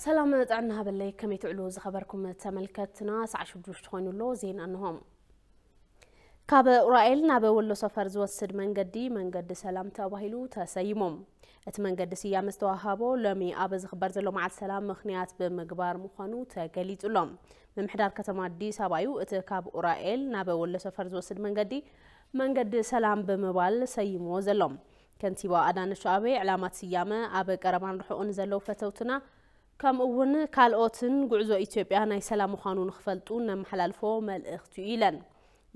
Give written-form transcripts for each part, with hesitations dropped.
سلامة عنا بالله كم يتعلو زخبركم تملكتنا ساعة شبدوش تخونوا له زين أنهم كاب أورائيل نابا ولو سفر زوسد من قد سلام تابهيلو تسيمم من قد سيام استوهابو لمي أبز خبر زلو مع السلام مخنيات بمقبار مخانو تقليت لهم من محدار كتما دي سابايو كاب أورائيل نابا ولو سفر زوسد من قد سلام بمبال سيمو زلهم كنتيبا أدان الشعبي علامات سيامة أبا قربان رحقون زلو فتوتنا كم أون كالأوتن قعزو إثيوبيا ناي سلام مخانون خفلتون محلالفو ملئختو إيلان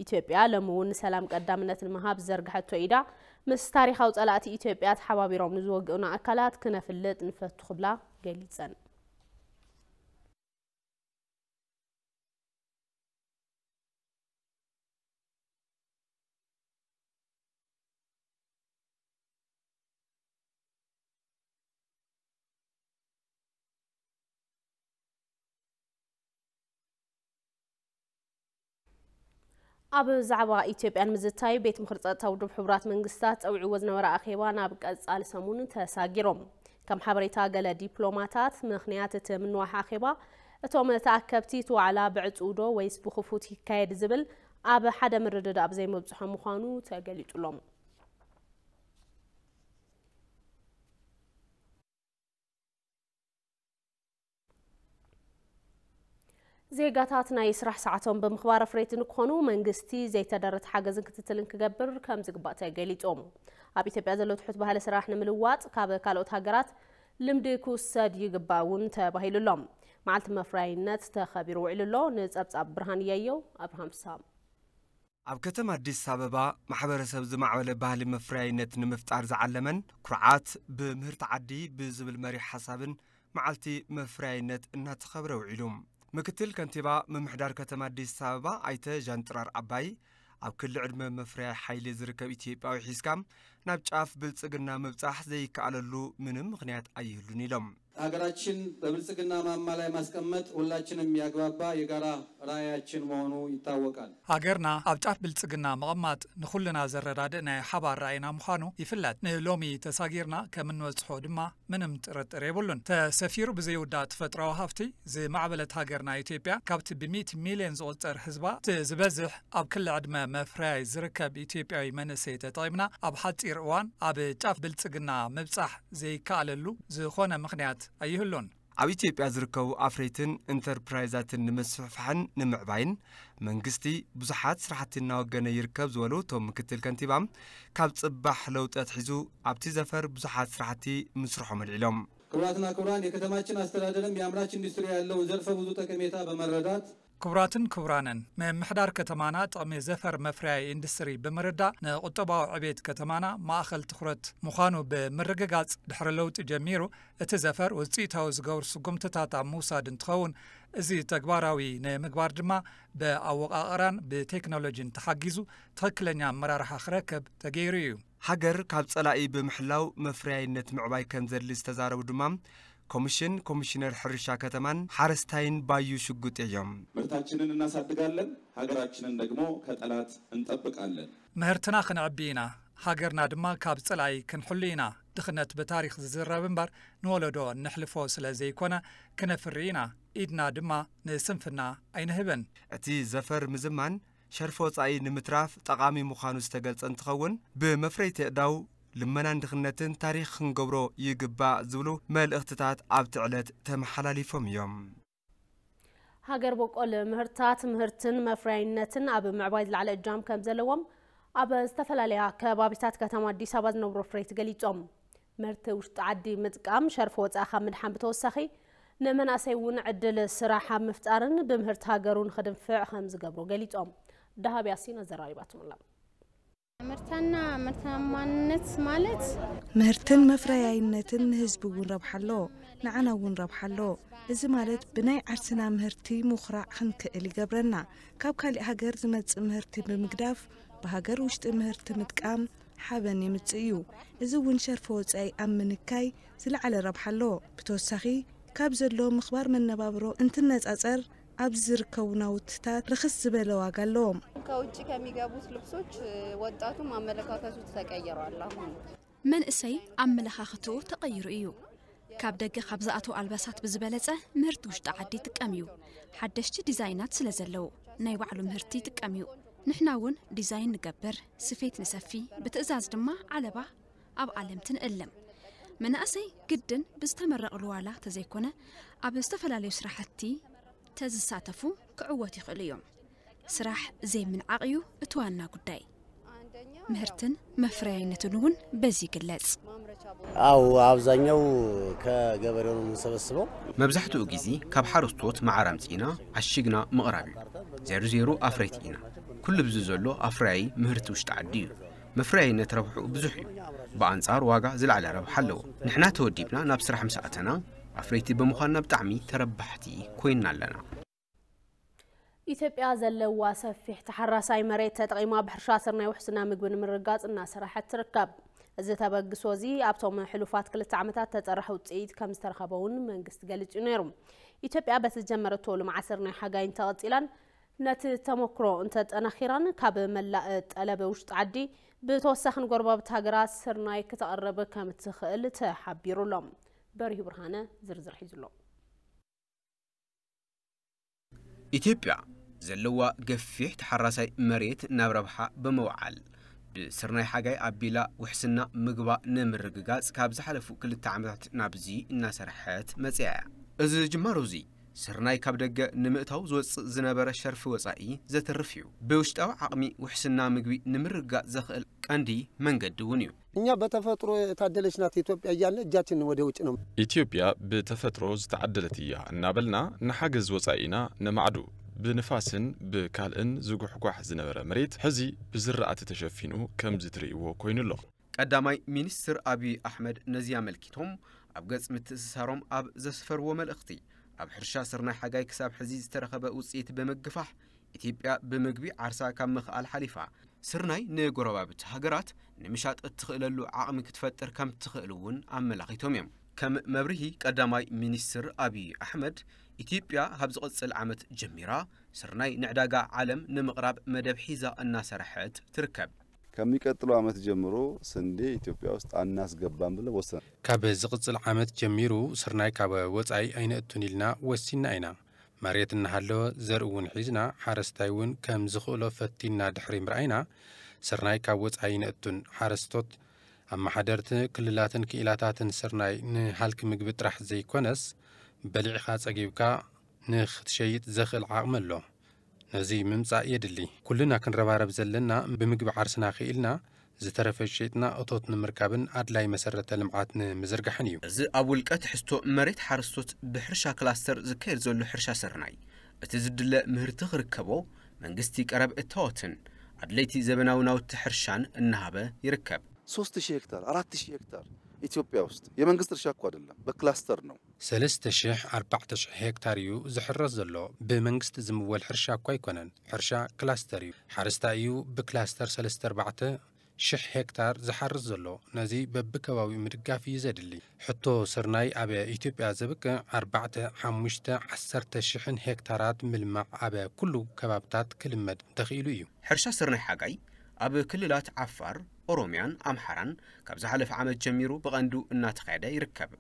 إثيوبيا لمون سلام قدامنة المهاب زرقحتو إيدا مس تاريخ وطلعتي إثيوبيا تحبابي روم نزوقنا أكلات كنا فلت نفتو خبلا قليتسن أب زعبا إثيوبيا مزتاي بيت مخرطات تودب حبرات منقستات أو عوزنا وراء أخيوانا بقاز آل سامون تساقيروم كم حبريتا قال ديبلوماتات مخنيات من واحا أخيبا اتوم تأكبتيتو على بعد أودو ويسبو خفوتي كايد زبل أب حدا مردد أب زي مبزحا مخانو تاقليتو لهم زيغاتاتنا يسرح ساعتهم بمخبار فريتن كونو منغستي زي تدرت حاجزن كتتلن كغبر كم زغباتا غليطوم اب إثيوبيا زلو تحت بهاله سراح نملواط كاب كالوت هاغرات لمدي كوساد يغباون تباهيللهم معلت مفراينت تخبيرو عللو نصبصاب برهان يايو ابراهام سام ኣብ ከተማ አዲስ አበባ ማሕበረሰብ ዝማዕበለ ባህሊ መፍራይነት ንምፍጣር ዝዓለመን ኩርዓት ብምህርት ዓዲ ብዝብል መሪ ሓሳብን ማዓልቲ መፍራይነት እናተኸብረ ውዒሎም ምክትል ከንቲባ መምሕዳር ከተማ አዲስ አበባ አይተ ጃንጥራር አባይ ኣብ ክል ዕድመ መፍራይ ኃይሊ ዝርከብ ኢትዮጵያዊ ሒስካም ናብ ጫፍ ብልጽግና መብጻሕ ዘይከኣለሉ ምንም ምክንያት አይህሉን ኢሎም ሀገራችን በብልጽግና ማማ ላይ ማስቀመጥ ሁላችንም ያግባባ የጋራ ራዕያችን መሆኑ ይታወቃል ሀገርና ኣብ ጫፍ ብልጽግና መቀማጥ ንኹልና ዘረዳድ ናይ ሓባር ራዕይና ምዃኑ ይፍለጥ ንሎሚ ተሳጊርና ከምንወጽሖ ድማ ምንም ጥርጥር የብሉን ተሰፊሩ ብዘይውዳእ ተፈጥሯዊ ሃፍቲ ዝማዕበለት ሃገርና ኢትዮጵያ ካብቲ ብ100 ሚልዮን ዝቁጸር ህዝባ ዝበዝሕ ኣብ ክል ዕድመ መፍራይ ዝርከብ ኢትዮጵያዊ መንእሰይ ተጠቂምና ኣብ ሓጺር እዋን ኣብ ጫፍ ብልጽግና መብጻሕ ዘይከኣለሉ ዝኾነ ምክንያት أيهلون ኣብ ኢትዮጵያ ዝርከቡ ኣፍሬትን ኢንተርፕራይዛትን ንምስፍሕፋሕን ንምዕባይን መንግስቲ ብዙሓት ስራሕቲ እናወገነ ይርከብ ዝበሉ ቶም ምክትል ከንቲባም ካብ ጽባሕ ለውጠት ሒዙ ኣብቲ ዘፈር ብዙሓት ስራሕቲ ምስርሖም አልዒሎም ክቡራትና ክቡራን የከተማችን አስተዳደርም የአምራች ኢንዱስትሪ ያለውን ዘርፈ ብዙ ጠቀሜታ በመረዳት كبراتن كبرانن محدار كتمانا طقمي زفر مفرعي اندستري بمردا نقطباو عبيد كتمانا ماخل تخرت مخانو بمرغغاص دحر لوط جميرو اتزفر وصيتاو زغور سقمتتاتا موسى دنتخون ازي تغباراوي نمغبار دما باوقاقران بتكنولوجين تحجزو تخكلنيا مرارحا خركب تغيريو هاجر ካብ ጸላኢ ብምሕላው መፍራይነት ምዕባይ ከም ዘድሊ ዝተዛረቡ ድማ ኮሚሽነር ሕርሻ ከተማን ሓረስታይን ባዩ ሽጉጥ እዮም ምርታችንን እናሳድጋለን ሀገራችንን ደግሞ ከጠላት እንጠብቃለን ምህርትና ክንዕቢና ሀገርና ድማ ካብ ጸላኢ ክንሕሉይና ድኽነት በታሪኽ ዝዝረብ እምበር ንወለዶ ንሕልፎ ስለዘይኮነ ክነፍሪና ኢድና ድማ ንስንፍና ኣይንህበን እቲ ዘፈር ምዝማን ሸርፎ ጻኢ ንምትራፍ ጠቃሚ ምዃኑ ዝተገልጸ እንትኸውን ብመፍረይቲ እዳው ልመናን ድኽነትን ታሪኽ ክንገብሮ ይግባእ ዝብሉ መልእኽትታት ኣብ ትዕለት ተመሓላሊፎም እዮም ሃገር በቆል ምህርትን መፍራይነትን ኣብ ምዕባይ ዝለዓለ እጃም ከም ዘለዎም ኣብ ዝተፈላለዩ ከባቢታት ከተማ አዲስ አበባ ዝነብሩ ፍሬት ገሊጾም ምህርቲ ውሽጢ ዓዲ ምጥቃም ሸርፎ ወጻእኻ ምድሓን ብተወሳኺ ንመናእሰይ እውን ዕድል ስራሕ ምፍጣርን ብምህርቲ ሃገሩን ክድንፍዕ ከም ዝገብሩ ገሊጾም ዳሃብ ያሲን ዘራሪባትም ኣላ مرتنا مالت مهرتن مفرياينتن هزبون ربحلو نعناون ربحلو إذا مالت بناي عرسنا مهرتي مخرع خنكئل جبرنا كاب كالي هاجر زمت مهرتي بمقداف بهاجر وشت مهرتي متقام حبني متسيو إذا ونشر فوز أي أمنكاي زل على ربحلو بتوسخي كاب زلو مخبار من نبابرو انت الناس أزر أبزر كوناوتات رخص زبالة واقالهم كوجي كميجابوت لبسوش وداتو ما ملكاكاتو تغيروا الله من اسي عم ملكاكاتو تغيروا ايو ካብ ደገ ካብ ዝኣተው ኣልባሳት ብዝበለጸ ምህርቲ ውሽጢ ዓዲ ይጥቀም እዩ ሓደሽቲ ዲዛይናት ስለ ዘለው ናይ ባዕሉ ምህርቲ ይጥቀም እዩ ንሕና እውን ዲዛይን ንገብር ስፌት ንሰፊ ብትእዛዝ ድማ ዓለባ ኣብ ዓለምቲ ንእልም መናእሰይ ግድን ብዝተመረቕሉ ዋላ ተዘይኮነ ኣብ ዝተፈላለዩ ስራሕቲ ተዝሳተፉ ክዕወት ይኽእሉ እዮም ስራሕ ዘይምንዓቕ እዩ እቲ ዋና ጉዳይ ምህርትን መፍረያይነትን እውን በዚ ይግለጽ አው አብዛኛው ከገበሬው ነው የምንሰበስበው መብዛሕትኡ ጊዜ ካብ ሓረስቶት ማዕራም ጽና አሽግና ምቕራብ እዩ 00 ኣፍረይቲና ኩሉ ብዙ ዘሎ ኣፍራይ ምህርቲ ውሽጢ ዓዲ እዩ መፍረያይነት ረብሑ ብዙሕ እዩ በአንጻር ዋጋ ዝለዓለ ረብሓ ኣለዎ ንሕና ተወዲብና ናብ ስራሕ ምስኣተና ኣፍረይቲ ብምዃንና ብጣዕሚ ተረባሕቲ ኮይንና ኣለና ኢትዮጵያ ዘለዋ ሰፊሕ ተሓራሳይ መሬት ተጠቂማ ብሕርሻ ስርናይ ውሕስና ምግቢ ንምርጋጽ እናሰርሐት ትርከብ እዚ ተበግሶ እዚ ኣብቶም ሕሉፋት 2 ዓመታት ተጸረሐ ውጽኢት ከም ዝተረኸበውን መንግስት ገሊጹ ነይሩ ኢትዮጵያ በተጀመረቶ ልምዓት ስርናይ ሓጋይን ተቐጺላን ነቲ ተሞክሮ እንተጠናኺራን ካብ መላእ ጠለብ ውሽጢ ዓዲ ብተወሳኺን ጎረባብቲ ሃገራት ስርናይ ክትቐርብ ከም ትኽእል ተሓቢሩሎም በሪሁ ብርሃነ ዝርዝር ሒዙሎ ኢትዮጵያ ዘለዋ ገፊሕ ተሓራሳይ መሬት ናብ ረብሓ በመውዓል ብስርናይ ሓጋይ ኣቢላ ውሕስና ምግባ ንምርግጋጽ ካብ ዝሓለፉ 2 ዓመታት ናብዚ እናሰርሐት መጽያ እዚ ጅማሮ እዚ ስርናይ ካብ ደገ ንምእታው ዝወጽእ ዝነበረ ሸርፊ ወጻኢ ዘተርፍ እዩ ብውሽጣዊ ዓቕሚ ውሕስና ምግቢ ንምርጋጽ ዘኽእል ቀንዲ መንገዲ እውን እዩ እኛ በተፈጥሮ የታደለች ናት ኢትዮጵያ እያልን እጃችን ወደ ውጭ ነው ኢትዮጵያ በተፈጥሮ ዝተዓደለት እያ እናበልና ንሓገዝ ወጻኢና ነማዕዱ ብንፋስን ብካልእን ዝጉሕጓሕ ዝነበረ መሬት ሕዚ ብዝራእቲ ተሸፊኑ ከም ዝትርእይዎ ኮይኑሎ ቀዳማይ ሚኒስትር አብይ አሕመድ ነዚያ መልኪቶም ኣብ ገጽ ምትእስሳሮም ኣብ ዘስፈርዎ መልእኽቲ ኣብ ሕርሻ ስርናይ ሓጋይ ክሳብ ሕዚ ዝተረኸበ ውጽኢት ብምግፋሕ ኢትዮጵያ ብምግቢ ዓርሳ ካብ ምኽኣል ሓሊፋ ስርናይ ንጎረባብቲ ሃገራት ንምሻጥ እትኽእለሉ ዓቕሚ ክትፈጥር ከም ትኽእል እውን ኣመላኺቶም እዮም ከም መብርሂ ቀዳማይ ሚኒስትር አብይ አሕመድ ኢትዮጵያ ካብ ዝቕጽል ዓመት ጀሚራ ስርናይ ንዕዳጋ ዓለም ንምቕራብ መደብ ሒዛ እናሰርሐት ትርከብ ከሚቀጥለው ዓመት ጀምሮ ስንዴ ኢትዮጵያ ውስጥ አናስገባም ብለ ወሰን ካብ ዝቕጽል ዓመት ጀሚሩ ስርናይ ካብ ወጻኢ ኣይነእቱን ኢልና ወሲና ኢና መሬት እናሃለወ ዘርእውን ሒዝና ሓረስታይውን ከም ዝኽእሎ ፈቲና ድሕሪ ምርኣይና ስርናይ ካብ ወጻኢ ኣይነእቱን ሓረስቶት ኣማሓደርቲ ክልላትን ክኢላታትን ስርናይ ንሃልኪ ምግቢ ጥራሕ ዘይኮነስ በሊዕኻ ጸጊብካ ንኽትሸይጥ ዘኽእል ዓቕሚ ኣሎ ነዚ ምምጻእ የድሊ ኩልና ክንረባረብ ዘለና ብምግቢ ዓርስና ኽኢልና ዝተረፈ ሸይጥና እቶት ንምርካብን ኣድላይ መሰረተ ልምዓት ንምዝርጋሕን እዩ እዚ ኣብ ውልቀት ሕዝቶ መሬት ሓረስቶት ብሕርሻ ክላስተር ዝካየድ ዘሎ ሕርሻ ስርናይ እቲ ዝድለ ምህርቲ ክርከቦ መንግስቲ ቀረብ እተወትን ኣድለይቲ ዘበናዊ ናውቲ ሕርሻን እናሃበ ይርከብ 3000 ሄክታር 4000 ሄክታር ኢትዮጵያ ውስጥ የመንግስት እርሻ እኮ አይደለም በክላስተር ነው 3000-4000 ሄክታር እዩ ዝሕረስ ዘሎ ብመንግስት ዝምወል ሕርሻ እኳ ኣይኮነን ሕርሻ ክላስተር እዩ ሓረስታ እዩ ብክላስተር 3-4 ሽሕ ሄክታር ዝሓርስ ዘሎ ነዚ በብከባቢኡ ምድጋፍ እዩ ዘድሊ ሕቶ ስርናይ ኣብ ኢትዮጵያ ዘብቅዕ 4-5-10,000 ሄክታራት ምልማዕ ኣብ ኩሉ ከባብታት ክልመድ ተኽኢሉ እዩ ሕርሻ ስርናይ ሓጋይ ኣብ ክልላት ዓፋር ኦሮሚያን ኣምሓራን ካብ ዝሓለፈ ዓመት ጀሚሩ ብቐንዱ እናተኻየደ ይርከብ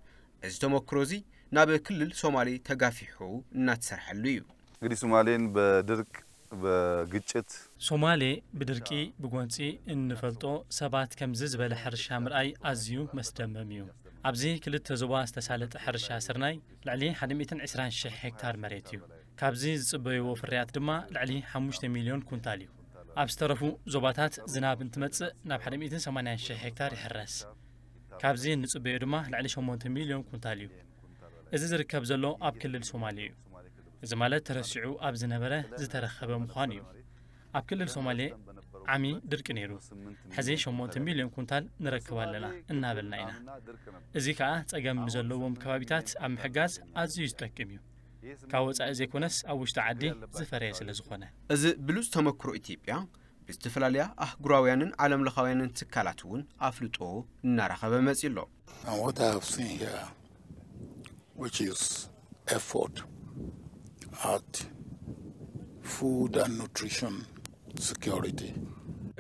እዚ ተሞክሮ እዚ ናብ ክልል ሶማሌ ተጋፊሑ እናተሰርሐሉ እዩ እንግዲህ ሶማሌን በድርቅ በግጭት ሶማሌ ብድርቂ ብጎንፂ እንፈልጦ ሰባት ከምዚ ዝበለ ሕርሻ ምርኣይ ኣዝዩ መስደመም እዩ ኣብዚ ክልተ ዞባ ዝተሳለጠ ሕርሻ ስርናይ ልዕሊ 120,000 ሄክታር መሬት እዩ ካብዚ ዝጽበይዎ ፍርያት ድማ ልዕሊ 5 ሚልዮን ኩንታል እዩ ኣብ ዝተረፉ ዞባታት ዝናብ እንትመጽእ ናብ 180,000 ሄክታር ይሕረስ ካብዚ ንጽበዮ ድማ ልዕሊ 8 ሚልዮን ኩንታል እዩ እዚ ዝርከብ ዘሎ ኣብ ክልል ሶማሌ እዩ እዚ ማለት ተረሲዑ ኣብ ዝነበረ ዝተረኸበ ምዃኑ እዩ ኣብ ክልል ሶማሌ ዓሚ ድርቂ ነይሩ ሕዚ 8 ሚልዮን ኩንታል ንረክብ ኣለና እናበልና ኢና እዚ ከዓ ጸገም ዘለዎም ከባቢታት ኣብ ምሕጋዝ ኣዝዩ ዝጠቅም እዩ ካብ ወጻኢ ዘይኮነስ ኣብ ውሽጢ ዓዲ ዝፈረየ ስለ ዝኾነ እዚ ብሉጽ ተመክሮ ኢትዮጵያ ብዝተፈላለያ ኣህጉራውያንን ዓለም ለኻውያንን ትካላት እውን ኣፍልጦ እናረኸበ መጺእ ኣሎ what I have seen here which is effort at food and nutrition security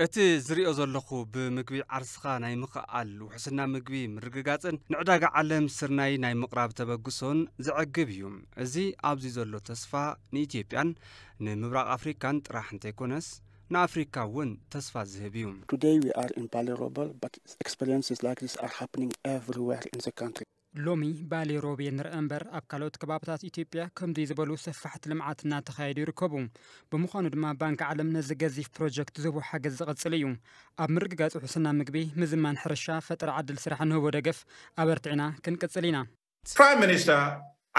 እቲ ዝሪኦ ዘለኹ ብምግቢ ዓርስኻ ናይ ምኽኣል ውሕስና ምግቢ ምርግጋፅን ንዕዳጋ ዓለም ስርናይ ናይ ምቕራብ ተበግሶን ዝዕግብ እዩ። እዚ ኣብዚ ዘሎ ተስፋ ንኢትዮጵያን ንምብራቕ ኣፍሪካን ጥራሕ እንተይኮነስ ንኣፍሪካ እውን ተስፋ ዝህብ እዩ። Today we are in Balerobe, but experiences like this are happening everywhere in the country. ሎሚ ባሌ ሮቤ ንርኢ እምበር ኣብ ካልኦት ከባብታት ኢትዮጵያ ከምዚ ዝበሉ ሰፋሕቲ ልምዓት እናተኻየዱ ይርከቡ። ብምዃኑ ድማ ባንኪ ዓለም ነዚ ገዚፍ ፕሮጀክት ዝህቦ ሓገዝ ዝቕፅል እዩ። ኣብ ምርግጋፅ ውሕስና ምግቢ ምዝማን ሕርሻ ፈጠራ ዓድል ስራሕ ንህቦ ደገፍ ኣበርቲዕና ክንቅፅል ኢና። Prime Minister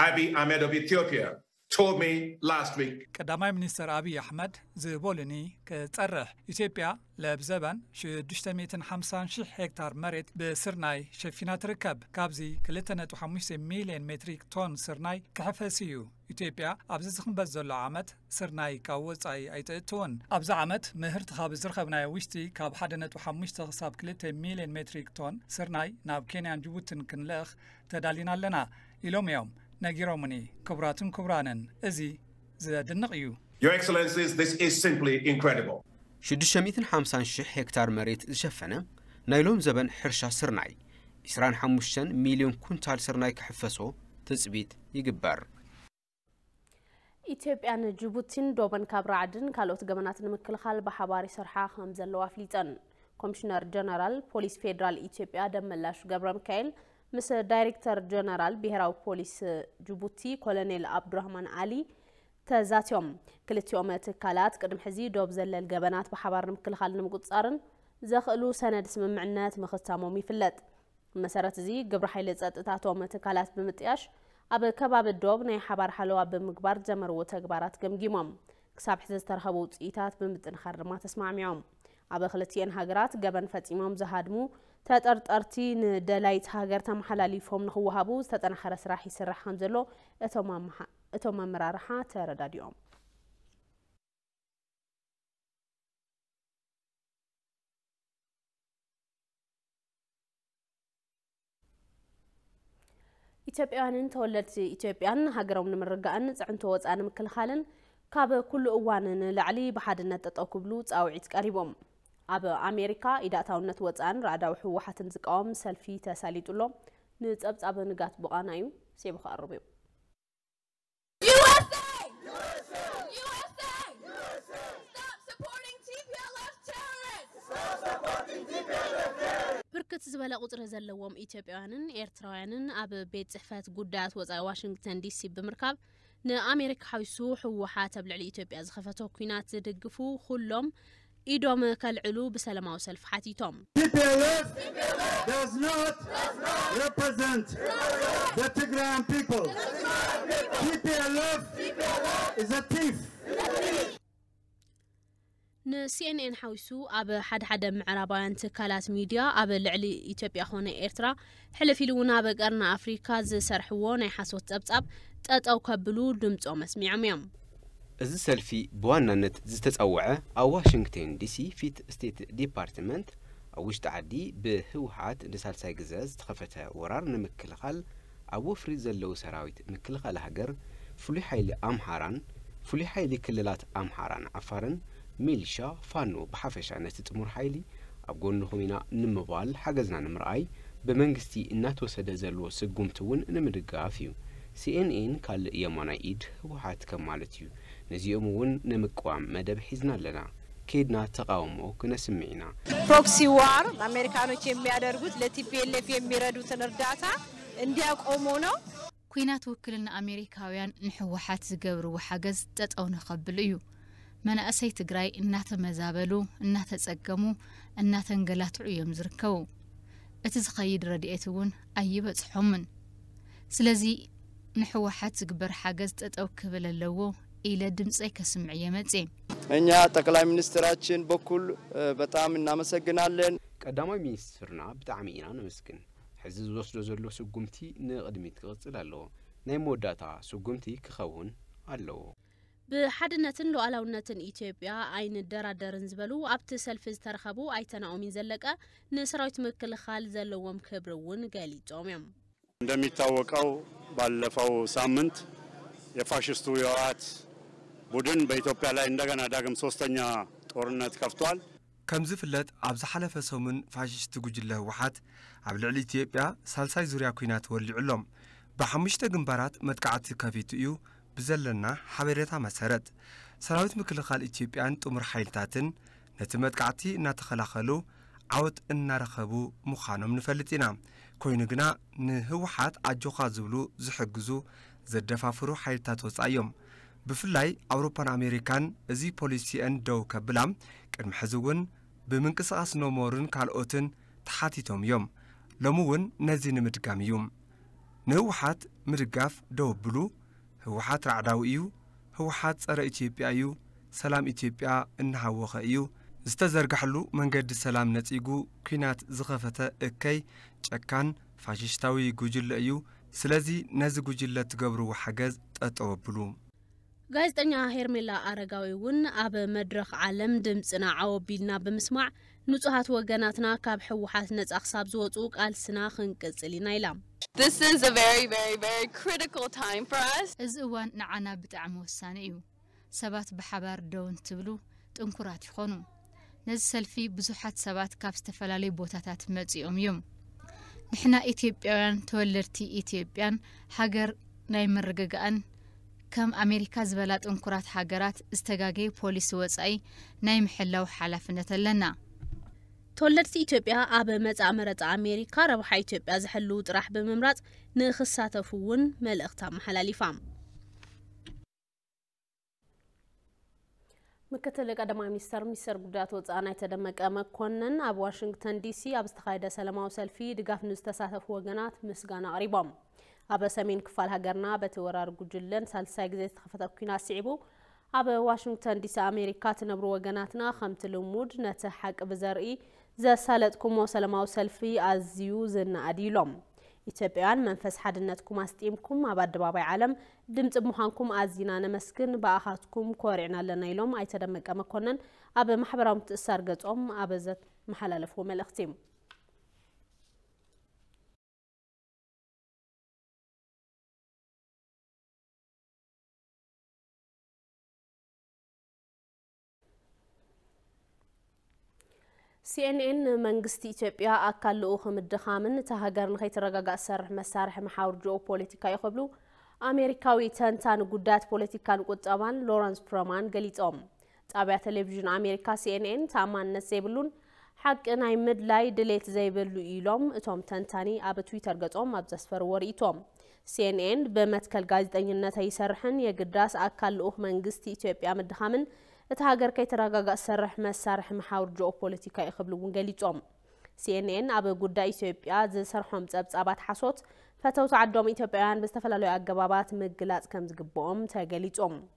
Abiy Ahmed of Ethiopia told me last week. ቀዳማይ ሚኒስትር አብይ አሕመድ ዝቦልኒ ከጸርሕ ኢትዮጵያ ለብዘበን 650,000 ሄክታር መሬት ብስርናይ ሸፊና ትርከብ። ካብዚ 2.5 ሚልዮን ሜትሪክ ቶን ስርናይ ክሕፈስ እዩ። ኢትዮጵያ ኣብዚ ዝኽንበት ዘሎ ዓመት ስርናይ ካብ ወጻኢ ኣይትእትውን። ኣብዚ ዓመት ምህርቲ ካብ ዝረኸብናዮ ውሽጢ ካብ 1.5 ክሳብ 2 ሚልዮን ሜትሪክ ቶን ስርናይ ናብ ኬንያን ጅቡትን ክንልእኽ ተዳሊና ኣለና ኢሎም እዮም ነጊሮምኒ። ክቡራትን ክቡራንን እዚ ዘድንቕ እዩ። Your Excellencies, this is simply incredible. 650,000 ሄክታር መሬት ዝሸፈነ ናይ ሎም ዘበን ሕርሻ ስርናይ 25 ሚልዮን ኩንታል ስርናይ ክሕፈሶ ተጽቢት ይግበር። ኢትዮጵያን ጅቡቲን ዶበን ካብ ራዕድን ካልኦት ገመናት ንምክልኻል ብሓባር ይሰርሓ ከም ዘለዋ ኣፍሊጠን። ኮሚሽነር ጀነራል ፖሊስ ፌደራል ኢትዮጵያ ደመላሽ ገብረ ሚካኤል ምስ ዳይሬክተር ጀነራል ብሔራዊ ፖሊስ ጅቡቲ ኮሎኔል አብዱራህማን አሊ ተዛትዮም ክልቲኦም ትካላት ቅድም ሕዚ ዶብ ዘለል ገበናት ብሓባር ንምክልኻል ንምቁፃርን ዘኽእሉ ሰነድ ስምምዕነት ምኽታሞም ይፍለጥ። መሰረት እዚ ግብረ ኃይሊ ጸጥታቶም ትካላት ብምጥያሽ ኣብ ከባቢ ዶብ ናይ ሓባር ሓለዋ ብምግባር ጀመርዎ ተግባራት ገምጊሞም ክሳብ ሕዚ ዝተረኸቡ ውፅኢታት ብምጥንኻር ድማ ተስማዕሚዖም። ኣብ ክልቲአን ሃገራት ገበን ፈጺሞም ዝሃድሙ ተጠርጠርቲ ንደላይት ሃገር ተመሓላሊፎም ንኽወሃቡ ዝተጠናኸረ ስራሕ ይስራሕ ከም ዘሎ እቶም ኣመራርሓ ተረዳዲኦም። ኢትዮጵያውያንን ተወለድቲ ኢትዮጵያን ሃገሮም ንምርጋእን ጽዕንቶ ወፃእ ንምክልኻልን ካብ ኩሉ እዋንን ላዕሊ ብሓድነት ጠጠው ክብሉ ጻውዒት ቀሪቦም። ኣብ ኣሜሪካ ኢዳእታውነት ወፃእን ራዕዳዊ ሕወሓትን ዝቃወም ሰልፊ ተሳሊጡሎም ንጸብጻብ ንጋት ቡቓና እዩ ሴቡ ክቐርብ እዩ። ብርክት ዝበለ ቁጽሪ ዘለዎም ኢትዮጵያውያንን ኤርትራውያንን ኣብ ቤት ጽሕፈት ጉዳያት ወፃኢ ዋሽንግተን ዲሲ ብምርካብ ንኣሜሪካ ሓዊሱ ሕወሓት ኣብ ልዕሊ ኢትዮጵያ ዝኸፈቶ ኩናት ዝድግፉ ኩሎም ኢዶም ከልዕሉ በሰላማዊ ሰልፍ ሓቲቶም። TPLF does not represent the Tigrayan people. TPLF is a thief. ንሲኤንኤን ሓዊሱ ኣብ ሓደ ምዕራባውያን ትካላት ሚድያ ኣብ ልዕሊ ኢትዮጵያ ኾነ ኤርትራ ሕልፍ ኢሉ እውን ኣብ ቀርኒ ኣፍሪካ ዝሰርሕዎ ናይ ሓሶት ጸብጻብ ጠጠው ከብሉ ድምጾም መስሚዖም እዮም። እዚ ሰልፊ ብዋናነት ዝተጸውዐ ኣብ ዋሽንግተን ዲሲ ፊት ስቴት ዲፓርትመንት ኣብ ውሽጢ ዓዲ ብህወሓት ንሳልሳይ ግዜ ዝተኸፈተ ወራር ንምክልኻል ኣብ ወፍሪ ዘለዉ ሰራዊት ምክልኻል ሃገር ፍሉይ ሓይሊ ኣምሓራን ፍሉይ ሓይሊ ክልላት ኣምሓራን ዓፋርን ሚሊሻ ፋኖ ብሓፈሻ ነቲ ጥሙር ሓይሊ ኣብ ጎኑ ኮይና ንምባል ሓገዝና ንምርኣይ ብመንግስቲ እናተወሰደ ዘለዎ ስጉምቲ እውን ንምድጋፍ እዩ። ሲኤንኤን ካልእ የማናይ ኢድ ህወሓት ከም ማለት እዩ። ነዚኦም እውን ንምቅዋም መደብ ሒዝና ኣለና። ከይድና ተቃውሞ ክነስምዕና። ፕሮክሲ ዋር አሜሪካኖች የሚያደርጉት ለቲፒኤልኤፍ የሚረዱትን እርዳታ እንዲያቆሙ ነው። ኩናት ውክልና አሜሪካውያን ንህወሓት ዝገብርዎ ሓገዝ ጠጠው ንኸብል እዩ። መናእሰይ ትግራይ እናተመዛበሉ እናተጸገሙ እናተንገላትዑ እዮም ዝርከቡ። እቲ ዝኸይድ ረድኤት እውን ኣይበጽሖምን። ስለዚ ንህወሓት ዝግበር ሓገዝ ጠጠው ክብል ኣለዎ ኢለ ድምጸይ ከስምዕ የመጽ። እኛ ጠቅላይ ሚኒስትራችን በኩል በጣም እናመሰግናለን። ቀዳማይ ሚኒስትርና ብጣዕሚ ኢና ነመስግን። ሕዚ ዝወስዶ ዘሎ ስጉምቲ ንቅድሚት ክቕጽል ኣለዎ። ናይ መወዳእታ ስጉምቲ ክኸውን ኣለዎ። ብሓድነትን ሉዓላውነትን ኢትዮጵያ ኣይንደራደርን ዝበሉ ኣብቲ ሰልፊ ዝተረኸቡ ኣይተናኦሚን ዘለቀ ንሰራዊት ምክልኻል ዘለዎም ክብሪ እውን ገሊጾም እዮም። እንደሚታወቀው ባለፈው ሳምንት የፋሽስቱ የህወሓት ቡድን በኢትዮጵያ ላይ እንደገና ዳግም ሶስተኛ ጦርነት ከፍቷል። كم زفلت أبز حلف سومن فاشيست جوجل هوحات عبلعل إثيوبيا سالساي زوريا كوينات ولي علوم بحمشت جنبارات متقعت كافيتيو بزلنا حبيرتها مسارت سراويت مكلخال إثيوبيان تمر حيلتاتن نتمتقعتي ناتخلاخلو عود النرخبو مخانم نفلتنا كوينغنا نهوحات عجوخا زبلو زحجزو زدفافرو حيلتات وصايوم بفلاي أوروبان أمريكان زي بوليسي أن دو كبلام كرم حزون بمنقصاص نومورن كالوتن تحاتيتهم يوم لمون نزين مدقام يوم نهوحات مدقاف دو بلو هوحات رعداوئيو هوحات صار إثيوبيايو سلام إثيوبيا إنهاوخا إيو استزرقحلو منقد السلام نتيقو كينات زخفة إكي جاكان فاشيشتاوي جوجل إيو سلازي ناز جوجل تقبرو وحاجز تتوبلو ጋዜጠኛ ሄርሜላ አረጋዊ ውን አብ መድረኽ ዓለም ድምጽና ዓወቢልና በመስማዕ ንጹሃት ወገናትና ካብ ሕውሓት ነጻ ክሳብ ዝወጹ ቃልስና ክንቅጽልና ኢላ This is a very critical time for us. እዚ እዋን ንዓና ብጣዕሚ ወሳኒ እዩ ሰባት ብሓባር ደው እንትብሉ ጥንኩራት ይኾኑ ነዚ ሰልፊ ብዙሓት ሰባት ካብ ዝተፈላለዩ ቦታታት መጺኦም እዮም ንሕና ኢትዮጵያውያን ተወለድቲ ኢትዮጵያን ሃገር ናይ መረጋጋእን كم أمريكا زبالات انكرات حاجرات استجاجي بوليس وصاي نايم حلاو حلفنة لنا تولدت إثيوبيا أب متأمرت أمريكا ربح إثيوبيا زحلو طرح بممرات نخصاته فون ملأختام حلالي فام مكتل قدم مينستر قدرات وصانا يتدمج مكونن أب واشنطن دي سي أب استخايدة سلامة وسلفي دقاف نستساته وجنات مسجانا قريبام أبا سمين كفال هجرنا بتورار جوجلن سالساي جزيت خفت أكينا سعبو أبا واشنطن دي سي أمريكا تنبرو وجناتنا خمت لمود نتحق بزرقي زا سالتكم وسلامة وسلفي أزيو زن أديلهم إثيوبيان منفس حدنتكم أستيمكم أبا دبابي عالم دمت بمحانكم أزينا نمسكن بأخاتكم كورعنا لنايلهم أي تدمج أمكونن أبا محبرام تسارقتهم أبا زت محلالفهم الأختيم CNN መንግስት ኢትዮጵያ አካልኡ ከምድኻምን ተሃገርን ከይተረጋጋ ሰርሕ መሳርሕ መሓውር ጂኦፖለቲካ ይኸብሉ አሜሪካዊ ተንታን ጉዳት ፖለቲካን ቁጠባን ሎረንስ ፕሮማን ገሊጾም ጣብያ ቴሌቪዥን አሜሪካ CNN ታማነት ዘይብሉን ሓቂ ናይ ምድላይ ድሌት ዘይብሉ ኢሎም እቶም ተንታኒ ኣብ ትዊተር ገጾም ኣብ ዘስፈር ወሪኢቶም CNN በመትከል ጋዜጠኝነት ይሰርሕን የግዳስ አካልኡ መንግስት ኢትዮጵያ ምድኻምን التهاجر كي تراجع سرح مسارح محاور جيوبوليتيكا يخبلون جليتهم CNN أبو جودة إثيوبيا ز سرحهم تبعات حصوت فتوت عدهم إثيوبيان بستفلالو أجابات مجلات كم زجبهم تجليتهم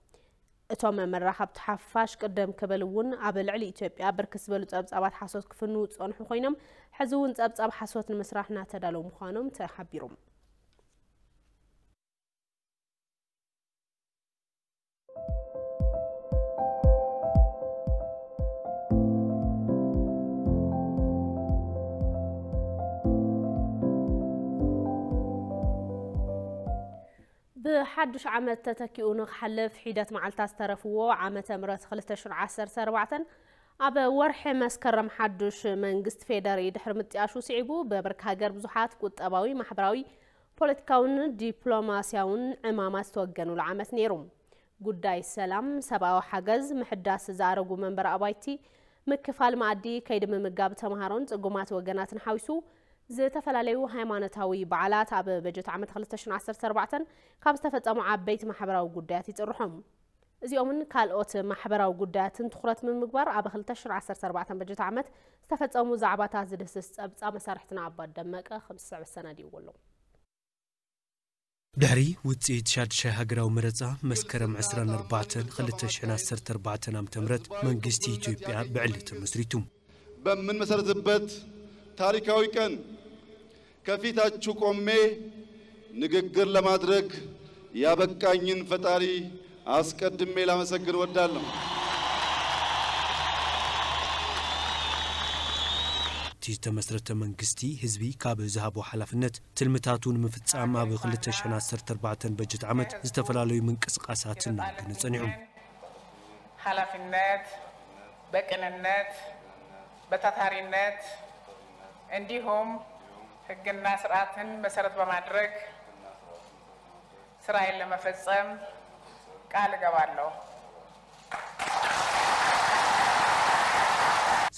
توم من رحب تحفش قدام كبلون عبل علي إثيوبيا بركس بلو تبعات حصوت كفنوت أن حقينهم حزون تبعات حصوت المسرحنا تدلوا مخانم تحبيرهم بحدش عمل تتكئون خلف حيدات معلتا استرفوه عامة مرات 2014 أبا ورح مسكرم حدش منجست فيدري دحر متياشو سعبو ببرك هاجر بزحات قد أباوي محبراوي بوليتكاون ديبلوماسياون عمامات توقنوا العامة نيروم قداي السلام سباو حجز محداس زارقو منبر أبايتي مكفال معدي كيد من مقابة مهارون تقومات وقنات نحاوسو زتفلاليو هيمانتاوي بعلات عب بجت عام 2014 كاب استفدوا عبيت محبراو قدات يترحم زيومن كالوت محبراو قدات تخرت من مقبر عب 2014 بجت عام استفدوا مزعبات زدسس ابصا مسارحتنا عباد دمق 5 سنه دي ولو دحري وصيت شادشه هاغراو مرصا مسكرم 2014 عام تمرت منجستي ኢትዮጵያ بعلت مسريتو በምን መሰረትበት ታሪካዊ ቀን ከፊታችሁ ቆሜ ንግግር ለማድረግ ያበቃኝን ፈጣሪ አስቀድሜ ላመሰግን ወዳለሁ تمسرت منجستي حزبي كاب زهابو حلفنت تلمتاتون مفصام اب 2014 بجت عمت استفلالوي منقسقاساتن ገነጸኒዑ حلفنت بقننت በታታሪነት እንዲሁም ሕግና ስርዓትን መሰረት በማድረግ ስራዬን ለመፈጸም ቃል እገባለሁ።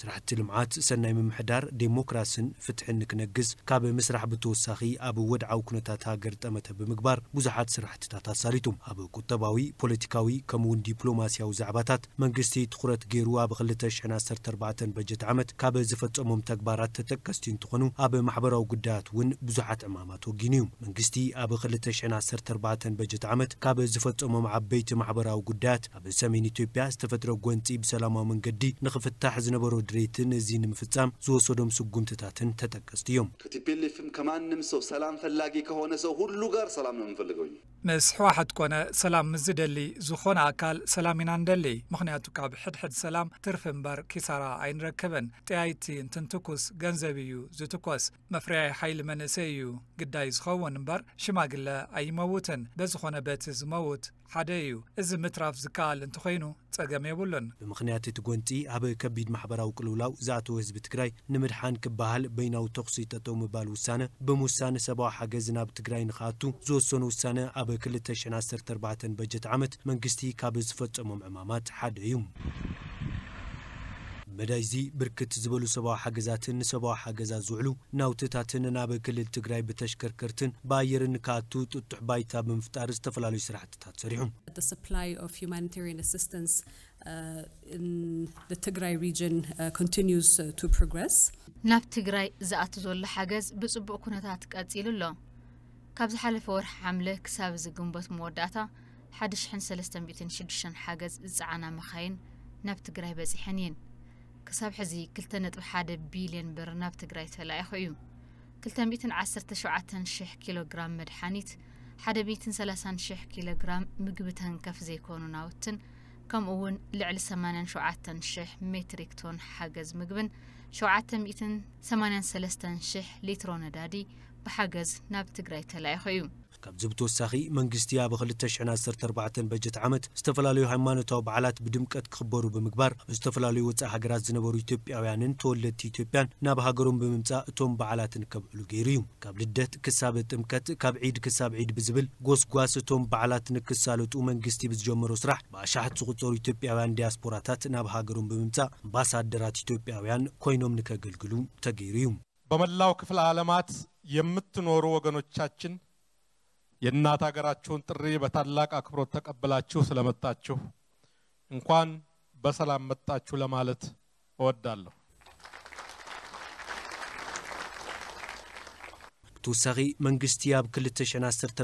ስራሕቲ ልምዓት ሰናይ ምምሕዳር ዴሞክራስን ፍትሕን ክነግዝ ካብ ምስራሕ ብተወሳኺ ኣብ ወድዓዊ ኩነታት ሃገር ጠመተ ብምግባር ብዙሓት ስራሕትታት ኣሳሊጡም ኣብ ቁጠባዊ ፖለቲካዊ ከምኡውን ዲፕሎማስያዊ ዛዕባታት መንግስቲ ትኩረት ገይሩ ኣብ 2014 በጀት ዓመት ካብ ዝፈጸሞም ተግባራት ተጠቀስቲ እንትኾኑ ኣብ ማሕበራዊ ጉዳያት እውን ብዙሓት ዕማማት ወጊኑ እዩ። መንግስቲ ኣብ 2014 በጀት ዓመት ካብ ዝፈጸሞም ዓበይቲ ማሕበራዊ ጉዳያት ኣብ ሰሜን ኢትዮጵያ ዝተፈጥረ ጎንፂ ብሰላማዊ መንገዲ ንኽፍታሕ ዝነበሩ ድሬትን እዚን ምፍጻም ዝወሰዶም ስጉምትታትን ተጠቀስቲ እዮም። ከቲፒኤልኤፍም ከማንም ሰው ሰላም ፈላጊ ከሆነ ሰው ሁሉ ጋር ሰላም ነው የምንፈልገው። ምስ ሕወሓት ኮነ ሰላም ምዝደሊ ዝኾነ ኣካል ሰላም ኢና እንደሊ ምክንያቱ ካብ ሕድሕድ ሰላም ትርፊ እምበር ኪሳራ ኣይንረክብን። ጥያይቲ እንትንትኩስ ገንዘብ እዩ ዝትኮስ መፍርያይ ሓይሊ መንእሰይ እዩ ግዳይ ዝኸውን እምበር ሽማግለ ኣይመውትን በዝኾነ በቲ ዝመውት ሓደ እዩ። እዚ ምትራፍ ዝከኣል እንተኮይኑ ጸገም የብሉን። ብምክንያት እቲ ጎንፂ ኣብ ከቢድ ማሕበራዊ ቅልውላው ዝኣተወ ህዝቢ ትግራይ ንምድሓን ክበሃል በይናዊ ተኽሲ ጠጠው ምባል ውሳነ ብምውሳነ ሰብኣዊ ሓገዝ ናብ ትግራይ ንኽኣቱ ዝወሰኑ ውሳነ ኣብ 2014 በጀት ዓመት መንግስቲ ካብ ዝፈጸሞም ዕማማት ሓደ እዩ። መዳይዚ ብርክት ዝበሉ ሰብኣዊ ሓገዛትን ንሰብኣዊ ሓገዛት ዝውዕሉ ናውትታትን ናብ ክልል ትግራይ ብተሽከርከርትን ብኣየርን ክኣቱ ጥጡሕ ባይታ ብምፍጣር ዝተፈላለዩ ስራሕትታት ሰሪሖም። The supply of humanitarian assistance in the Tigray region continues to progress. ናብ ትግራይ ዝኣቱ ዘሎ ሓገዝ ብጽቡቕ ኩነታት ቀጺሉ ኣሎ። ካብ ዝሓለፈ ወርሒ ሓምለ ክሳብ ዝግንቦት መወዳእታ 1306 ሓገዝ ዝጸዓና መኻይን ናብ ትግራይ በጺሐን እየን። ክሳብ ሕዚ 2.1 ቢልዮን ብር ናብ ትግራይ ተላኢኹ እዩ። 217,000 ኪሎግራም መድሓኒት 130,000 ኪሎግራም ምግብተን ከፍ ዘይኮኑ ናውትን ከምኡውን ልዕሊ 87,000 ሜትሪክ ቶን ሓገዝ ምግብን 783,000 ሊትሮ ነዳዲ ብሓገዝ ናብ ትግራይ ተላኢኹ እዩ። ካብ ዝብተወሳኺ መንግስቲ ኣብ 2014 በጀት ዓመት ዝተፈላለዩ ሃይማኖታዊ በዓላት ብድምቀት ክኽበሩ ብምግባር ኣብ ዝተፈላለዩ ወፃኢ ሃገራት ዝነበሩ ኢትዮጵያውያንን ተወለድቲ ኢትዮጵያን ናብ ሃገሮም ብምምጻእ እቶም በዓላትን ከብዕሉ ገይሩ እዩ። ካብ ልደት ክሳብ ጥምቀት ካብ ዒድ ክሳብ ዒድ ብዝብል ጎስጓስ እቶም በዓላት ንክሳለጡ መንግስቲ ብዝጀመሮ ስራሕ ብኣሽሓት ዝቑጸሩ ኢትዮጵያውያን ዲያስፖራታት ናብ ሃገሮም ብምምጻእ አምባሳደራት ኢትዮጵያውያን ኮይኖም ንከገልግሉ ተገይሩ እዩ። በመላው ክፍለ ዓለማት የምትኖሩ ወገኖቻችን የእናት ሀገራችሁን ጥሪ በታላቅ አክብሮት ተቀበላችሁ ስለመጣችሁ እንኳን በሰላም መጣችሁ ለማለት እወዳለሁ። ተወሳኺ መንግስቲ ኣብ 2014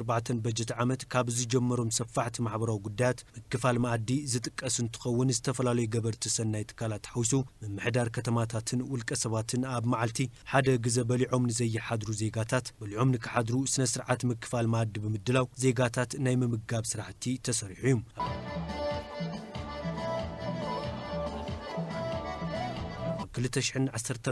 በጀት ዓመት ካብ ዝጀመሮም ሰፋሕቲ ማሕበራዊ ጉዳያት ምክፋል ማኣዲ ዝጥቀስ እንትኸውን ዝተፈላለዩ ገበርቲ ሰናይ ትካላት ሓዊሱ ምምሕዳር ከተማታትን ውልቀ ሰባትን ኣብ መዓልቲ ሓደ ግዜ በሊዖም ንዘይሓድሩ ዜጋታት በሊዖም ንክሓድሩ ስነ ስርዓት ምክፋል ማኣዲ ብምድላው ዜጋታት ናይ ምምጋብ ስራሕቲ ተሰሪሑ እዩ። 2014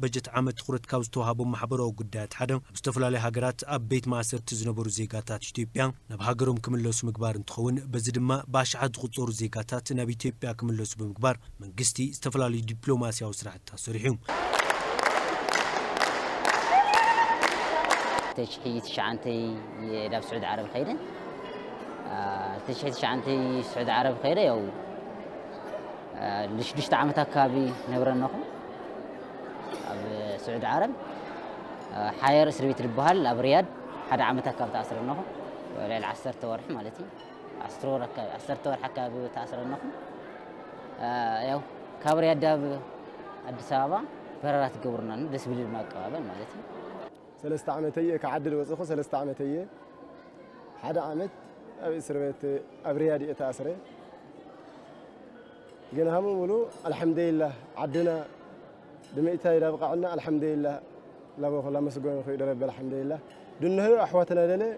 በጀት ዓመት ትኩረት ካብ ዝተዋሃቦም ማሕበራዊ ጉዳያት ሓደ ኣብ ዝተፈላለዩ ሃገራት ኣብ ቤት ማእሰርቲ ዝነበሩ ዜጋታት ኢትዮጵያ ናብ ሃገሮም ክምለሱ ምግባር እንትኸውን በዚ ድማ ብኣሽሓት ዝቑጸሩ ዜጋታት ናብ ኢትዮጵያ ክምለሱ ብምግባር መንግስቲ ዝተፈላለዩ ዲፕሎማስያዊ ስራሕትታት ሰሪሑ እዩ። تشعانتي داب سعود عرب خيرا تشعانتي سعود عرب خيرا يو ليش تعمت كابي نبرناهم أب سعود عرب حير سربيت البهال أبرياد هذا عمتها كاب تأثرناهم ولا العصر تورح مالتي عصر تورح كابي تأثرناهم يو كابرياد داب الدسابة برات قبرنا دس بليل ما قابل مالتي ثلاثة عامتية كعدل وزخو ثلاثة عامتية حدا عامت أبي سربيت أبريادي تأثره جينا هم ولو الحمد لله عدنا دميتها إذا بقى عنا الحمد لله لا بقول الله مسجون في درب الحمد لله دونه أحواتنا لنا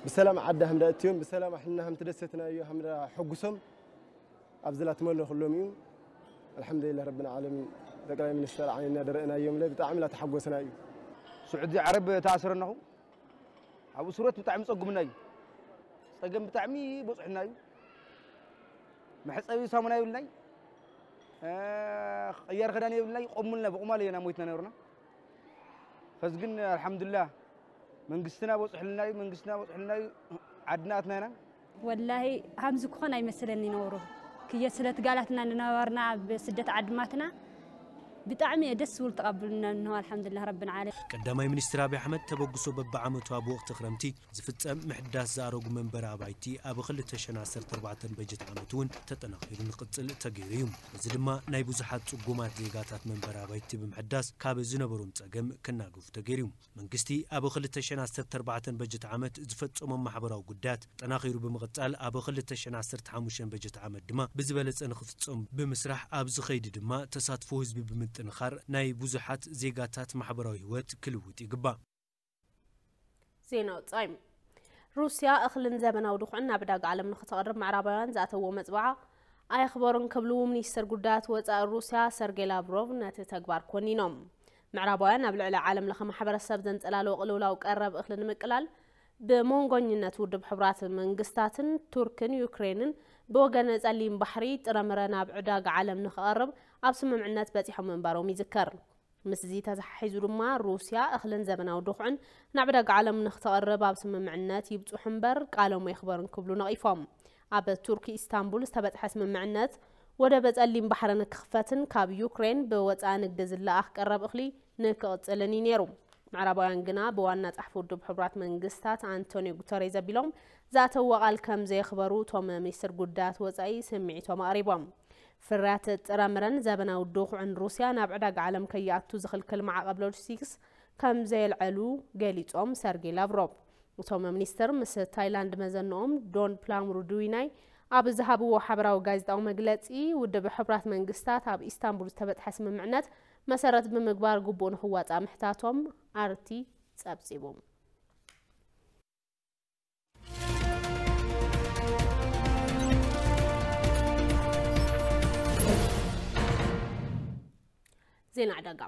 بسلام عدها هم داتيون بسلام إحنا هم تدستنا أيها هم حقسم أبزلات ملنا كلهم يوم الحمد لله ربنا العالمين ذكرنا من السلام علينا درنا يوم لا بتعمل تحقسنا أيوه سعودي عرب تأثرناه أبو سورة بتعمي صقمناي صقم بتعمي بصحناي ما حس أبي سامناي ولاي خيار خداني بالله قملنا بقمالينا مويتنا نورنا فزقنا الحمد لله منقستنا بوصح لنا عدناتنا هنا والله همز كون اي مسلني نورو كي سلت قالتنا نورنا بسدة عدماتنا بطعمي دس والتقبلنا انه الحمد لله رب العالمين قدامي منستر ابي احمد تبغسو ببعمتو ابو وقت خرمتي زفصم محداس زارو منبر ابايتي ابو 2014 بجت عامتون تطناخيرو نقصل تغيريوم እዚ ድማ ናይ ብዙሓት ጽጉማት ዜጋታት መንበር አባይቲ በመሐዳስ ካብ ዝነበሩን ጸገም ከናግፍ ተገሪው መንግስቲ ኣብ 2014 በጀት ዓመት ዝፈጸሙ ማሕበራዊ ጉዳያት ጠናኺሩ በመቀጻል ኣብ 2015 በጀት ዓመት ድማ ብዝበለጸ ንኽፍጸም ብምስራሕ ኣብ ዝኸይድ ድማ ተሳትፎ ህዝቢ ብምጥንኻር ናይ ብዙሓት ዜጋታት ማሕበራዊ ህይወት ክልውጥ ይግባ ዜና ጻይም روسيا أخلن زمناو دخون نبدأ عالم نختقرب مع ربيان ذاته ومتبعة أي خبرن قبلو منيستر قدات وزا روسيا سيرجي لافروف نتتكبر كونينوم مع ربيان قبل على عالم لخم حبر السبزن تلالو قلولا وقرب أخلن مقلال بمونغوني نتود بحبرات من قستاتن تركن يوكرينن بوغن زالين بحري ترمرنا بعداق عالم نخقرب أبسم معنات باتيحو من باروم يذكر مسزيتا تحيزو لما روسيا أخلن زمناو دخعن نعبداق عالم نختقرب أبسم معنات يبتو حنبر قالوا ما يخبرن كبلو نغيفهم أب تركي إسطنبول استبت حسم معنات ودبت اللي بحر نكخفتن كاب يوكرين بوطا نقدز الله أخقرب أخلي نكقصلني نيرو مع ربيان قنا بوانات أحفود بحبرات من قستات أنتونيو غوتيريز بيلوم ذاته وقال كم زي خبرو توم ميستر قدات وزاي سمعي توم قريبهم فرات ترامرن زبنا ودوخ عن روسيا نابعداق عالم كياتو زخل كلمة قبل 6 كم زي العلو قاليتهم سيرجي لافروف وتوم منيستر مس تايلاند مزنوم دون بلام رودويناي اب ذهبوا وحبراو غازداو مغلطي ود بحبرات منغستات اب اسطنبول تبت حسم معنات مسرت بمغبار غبون حواطا محتاتهم ارتي صبصيبوم زين عدقا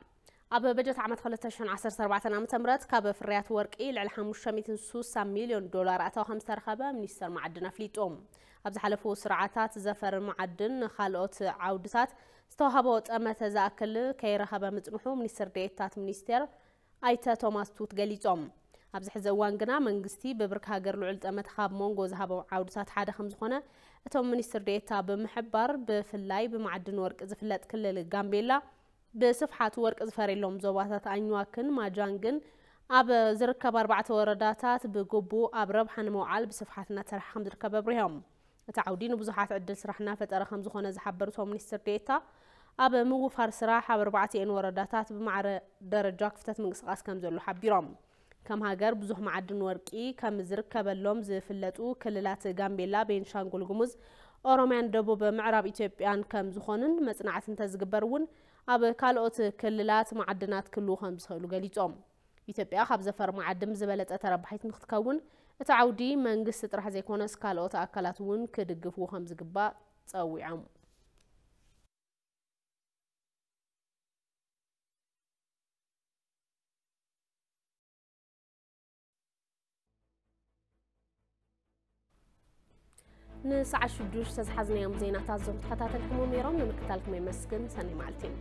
أب بجت عام 2014 عام تمرت كاب فريات ورقي لعل 560 مليون دولار أتو 5 رخبة منيستر معدن فليتوم أبز حلفو سرعاتات زفر معدن خالوت عودتات استوهبوت أما تزاكل كي رخبة متنحو منيستر ديتات منيستر أيتا توماس توت قليتوم أبز حزوان قنا منقستي ببرك هاقر لعلت أما تخاب مونغو زهبو عودتات حادة 5 خونة أتو منيستر ديتا بمحبر بفلاي بمعدن ورق زفلات كل الجامبيلا بصفحات ورق زفريلهم زواتات عنواكن ماجانجن أب زركب 4 ورداتات بقبو أب ربحان موعال بصفحاتنا ترحم زركب بريهم تعودين بزحات عدل سرحنا فترة 5 خونة زحبرتهم منيستر ديتا أب موفر سراحة ب4 ورداتات بمعر درجة كفتات من قصقاس كم زلو حبيرهم كم هاجر بزح معدن ورقي كم زركب اللوم زفلتو كللات جامبيلا بين شانغول جموز أوروميان دبو بمعرب إثيوبيان كم زخونن مصنعات تزقبرون أب كالوت كللات معدنات كلوهم بسهلو قاليتهم إثيوبيا خاب زفر معدن زبلت أتربحيت نختكون تعودي منقص طرح زيكونس كالوت أكلاتون كدقفوهم زقبا تصويعهم نسعى شدوش تزحزنا يوم زينات الزم تخطات الحموم يرون نمكتالكم يمسكن سنة معلتين